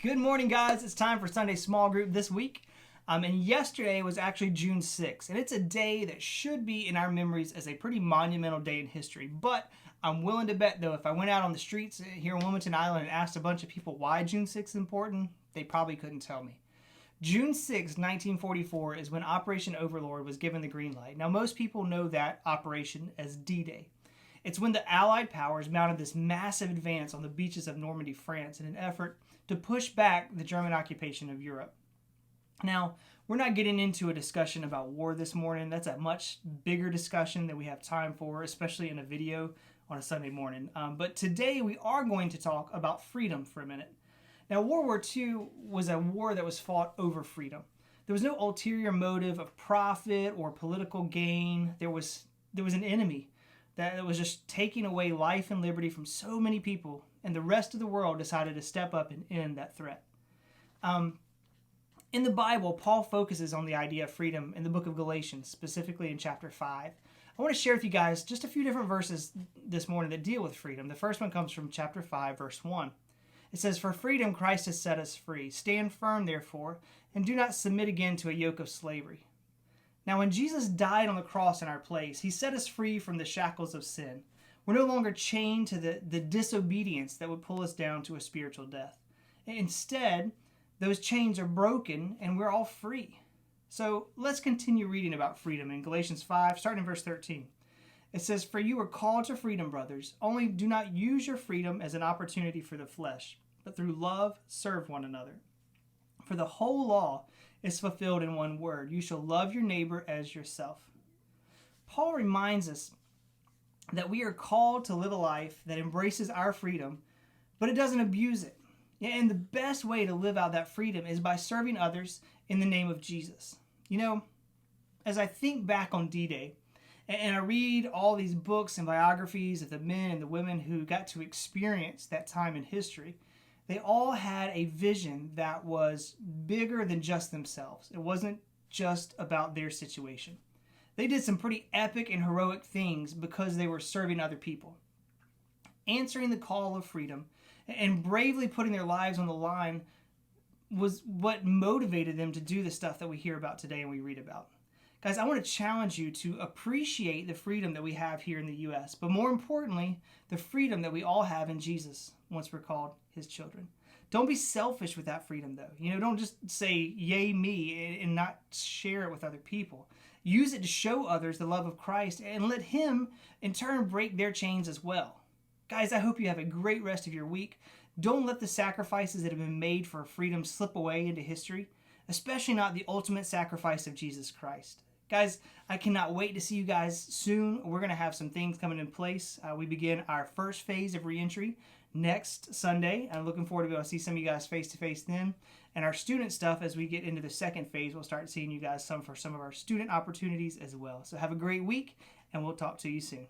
Good morning, guys. It's time for Sunday small group this week. And yesterday was actually June 6th, and it's a day that should be in our memories as a pretty monumental day in history. But I'm willing to bet, though, if I went out on the streets here in Wilmington Island and asked a bunch of people why June 6th is important, they probably couldn't tell me. June 6, 1944 is when Operation Overlord was given the green light. Now, most people know that operation as D-Day. It's when the Allied powers mounted this massive advance on the beaches of Normandy, France, in an effort to push back the German occupation of Europe. Now, we're not getting into a discussion about war this morning. That's a much bigger discussion than we have time for, especially in a video on a Sunday morning. But today we are going to talk about freedom for a minute. Now, World War II was a war that was fought over freedom. There was no ulterior motive of profit or political gain. There was an enemy that was just taking away life and liberty from so many people, and the rest of the world decided to step up and end that threat. In the Bible, Paul focuses on the idea of freedom in the book of Galatians, specifically in chapter 5. I want to share with you guys just a few different verses this morning that deal with freedom. The first one comes from chapter 5, verse 1. It says, "For freedom Christ has set us free. Stand firm, therefore, and do not submit again to a yoke of slavery." Now, when Jesus died on the cross in our place, he set us free from the shackles of sin. We're no longer chained to the disobedience that would pull us down to a spiritual death. Instead, those chains are broken and we're all free. So let's continue reading about freedom in Galatians 5, starting in verse 13. It says, "For you are called to freedom, brothers. Only do not use your freedom as an opportunity for the flesh, but through love serve one another. For the whole law is fulfilled in one word. You shall love your neighbor as yourself." Paul reminds us that we are called to live a life that embraces our freedom, but it doesn't abuse it. And the best way to live out that freedom is by serving others in the name of Jesus. You know, as I think back on D-Day, and I read all these books and biographies of the men and the women who got to experience that time in history, they all had a vision that was bigger than just themselves. It wasn't just about their situation. They did some pretty epic and heroic things because they were serving other people. Answering the call of freedom and bravely putting their lives on the line was what motivated them to do the stuff that we hear about today and we read about. Guys, I want to challenge you to appreciate the freedom that we have here in the U.S., but more importantly, the freedom that we all have in Jesus once we're called his children. Don't be selfish with that freedom, though. Don't just say, yay me, and not share it with other people. Use it to show others the love of Christ and let him, in turn, break their chains as well. Guys, I hope you have a great rest of your week. Don't let the sacrifices that have been made for freedom slip away into history, especially not the ultimate sacrifice of Jesus Christ. Guys, I cannot wait to see you guys soon. We're going to have some things coming in place. We begin our first phase of reentry next Sunday. I'm looking forward to be able to see some of you guys face-to-face then. And our student stuff, as we get into the second phase, we'll start seeing you guys for some of our student opportunities as well. So have a great week, and we'll talk to you soon.